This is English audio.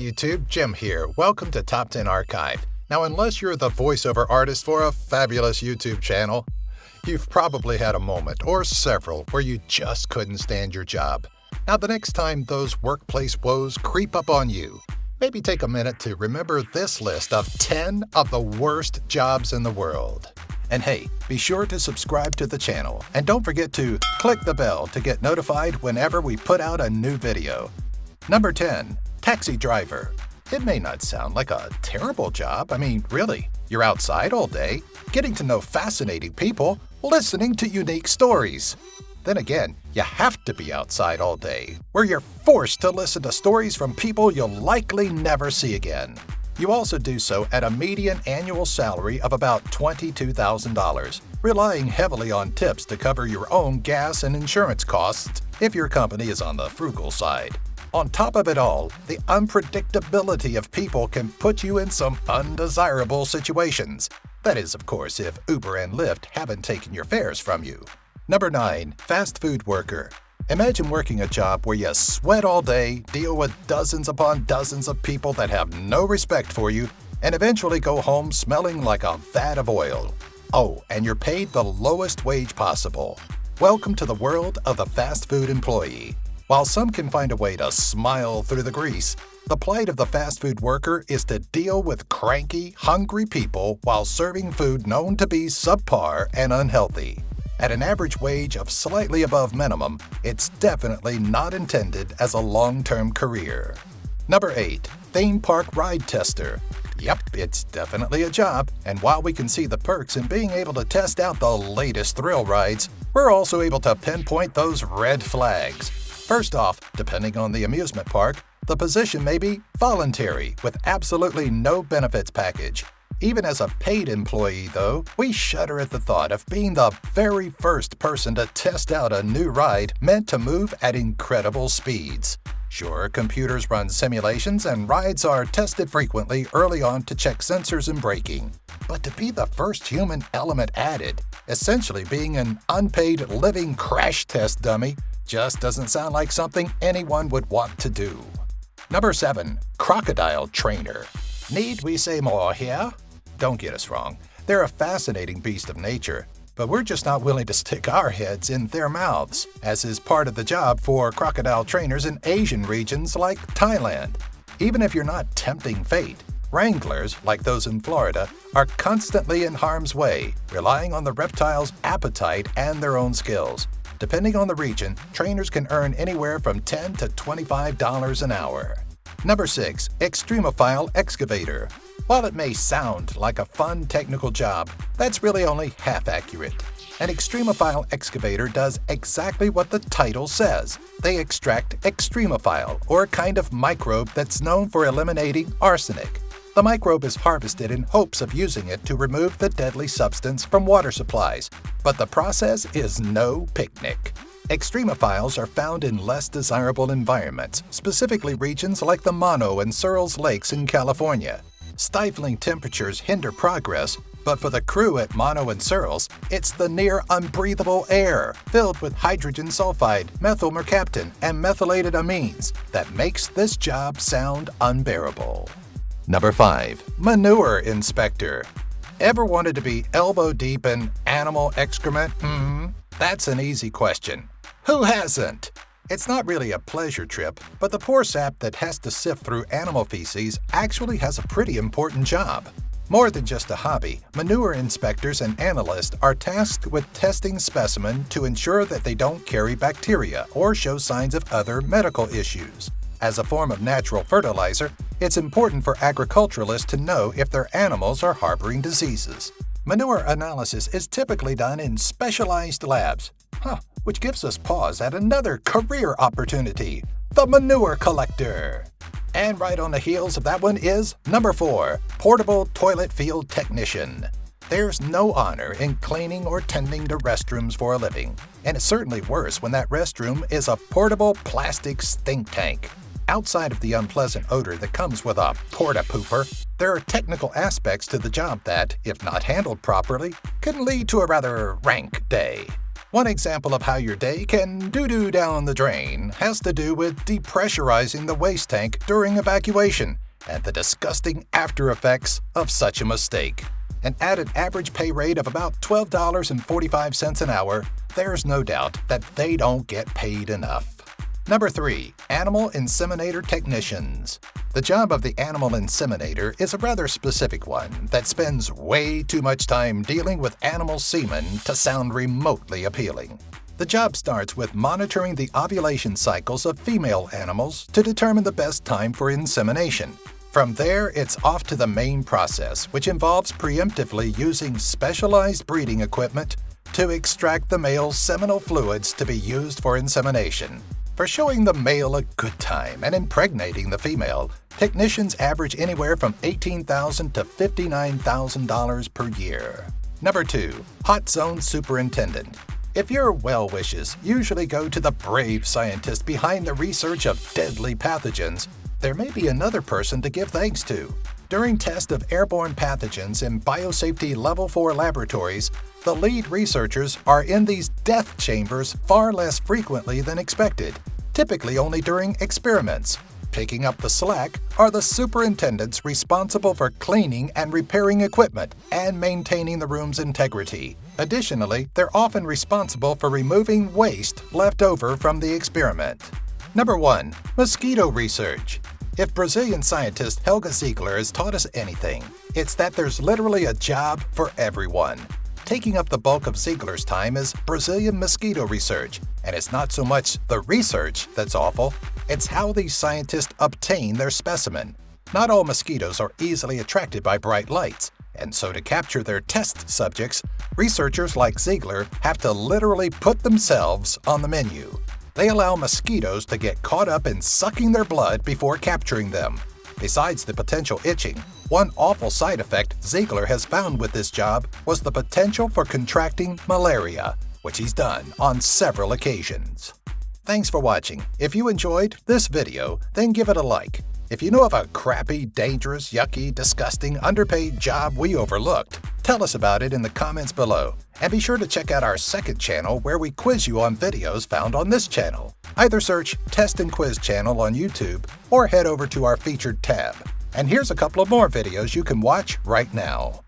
YouTube, Jim here. Welcome to Top 10 Archive. Now, unless you're the voiceover artist for a fabulous YouTube channel, you've probably had a moment, or several, where you just couldn't stand your job. Now, the next time those workplace woes creep up on you, maybe take a minute to remember this list of 10 of the worst jobs in the world. And hey, be sure to subscribe to the channel, and don't forget to click the bell to get notified whenever we put out a new video. Number 10. Taxi driver. It may not sound like a terrible job. I mean, really, you're outside all day, getting to know fascinating people, listening to unique stories. Then again, you have to be outside all day, where you're forced to listen to stories from people you'll likely never see again. You also do so at a median annual salary of about $22,000, relying heavily on tips to cover your own gas and insurance costs if your company is on the frugal side. On top of it all, the unpredictability of people can put you in some undesirable situations. That is, of course, if Uber and Lyft haven't taken your fares from you. Number 9. Fast food worker. Imagine working a job where you sweat all day, deal with dozens upon dozens of people that have no respect for you, and eventually go home smelling like a vat of oil. Oh, and you're paid the lowest wage possible. Welcome to the world of the fast food employee. While some can find a way to smile through the grease, the plight of the fast food worker is to deal with cranky, hungry people while serving food known to be subpar and unhealthy. At an average wage of slightly above minimum, it's definitely not intended as a long-term career. Number 8. Theme park ride tester. Yep, it's definitely a job, and while we can see the perks in being able to test out the latest thrill rides, we're also able to pinpoint those red flags. First off, depending on the amusement park, the position may be voluntary with absolutely no benefits package. Even as a paid employee, though, we shudder at the thought of being the very first person to test out a new ride meant to move at incredible speeds. Sure, computers run simulations and rides are tested frequently early on to check sensors and braking. But to be the first human element added, essentially being an unpaid living crash test dummy, just doesn't sound like something anyone would want to do. Number 7. Crocodile Trainer. Need we say more here? Don't get us wrong, they're a fascinating beast of nature, but we're just not willing to stick our heads in their mouths, as is part of the job for crocodile trainers in Asian regions like Thailand. Even if you're not tempting fate, wranglers, like those in Florida, are constantly in harm's way, relying on the reptile's appetite and their own skills. Depending on the region, trainers can earn anywhere from $10 to $25 an hour. Number 6. Extremophile Excavator. While it may sound like a fun technical job, that's really only half accurate. An extremophile excavator does exactly what the title says. They extract extremophile, or a kind of microbe that's known for eliminating arsenic. The microbe is harvested in hopes of using it to remove the deadly substance from water supplies, but the process is no picnic. Extremophiles are found in less desirable environments, specifically regions like the Mono and Searles Lakes in California. Stifling temperatures hinder progress, but for the crew at Mono and Searles, it's the near unbreathable air filled with hydrogen sulfide, methyl mercaptan, and methylated amines that makes this job sound unbearable. Number 5. Manure Inspector. Ever wanted to be elbow deep in animal excrement? That's an easy question. Who hasn't? It's not really a pleasure trip, but the poor sap that has to sift through animal feces actually has a pretty important job. More than just a hobby, manure inspectors and analysts are tasked with testing specimens to ensure that they don't carry bacteria or show signs of other medical issues. As a form of natural fertilizer, it's important for agriculturalists to know if their animals are harboring diseases. Manure analysis is typically done in specialized labs, which gives us pause at another career opportunity, the manure collector. And right on the heels of that one is number 4, portable toilet field technician. There's no honor in cleaning or tending to restrooms for a living, and it's certainly worse when that restroom is a portable plastic stink tank. Outside of the unpleasant odor that comes with a porta-pooper, there are technical aspects to the job that, if not handled properly, can lead to a rather rank day. One example of how your day can doo-doo down the drain has to do with depressurizing the waste tank during evacuation and the disgusting after effects of such a mistake. And at an average pay rate of about $12.45 an hour, there's no doubt that they don't get paid enough. Number 3. Animal Inseminator Technicians. The job of the animal inseminator is a rather specific one that spends way too much time dealing with animal semen to sound remotely appealing. The job starts with monitoring the ovulation cycles of female animals to determine the best time for insemination. From there, it's off to the main process, which involves preemptively using specialized breeding equipment to extract the male's seminal fluids to be used for insemination. For showing the male a good time and impregnating the female, technicians average anywhere from $18,000 to $59,000 per year. Number 2. Hot Zone Superintendent. If your well wishes usually go to the brave scientist behind the research of deadly pathogens, there may be another person to give thanks to. During tests of airborne pathogens in biosafety Level 4 laboratories, the lead researchers are in these death chambers far less frequently than expected, typically only during experiments. Picking up the slack are the superintendents responsible for cleaning and repairing equipment and maintaining the room's integrity. Additionally, they're often responsible for removing waste left over from the experiment. Number 1. Mosquito Research. If Brazilian scientist Helga Ziegler has taught us anything, it's that there's literally a job for everyone. Taking up the bulk of Ziegler's time is Brazilian mosquito research, and it's not so much the research that's awful, it's how these scientists obtain their specimen. Not all mosquitoes are easily attracted by bright lights, and so to capture their test subjects, researchers like Ziegler have to literally put themselves on the menu. They allow mosquitoes to get caught up in sucking their blood before capturing them. Besides the potential itching, one awful side effect Ziegler has found with this job was the potential for contracting malaria, which he's done on several occasions. Thanks for watching. If you enjoyed this video, then give it a like. If you know of a crappy, dangerous, yucky, disgusting, underpaid job we overlooked, tell us about it in the comments below. And be sure to check out our second channel where we quiz you on videos found on this channel. Either search Test and Quiz Channel on YouTube or head over to our featured tab. And here's a couple of more videos you can watch right now.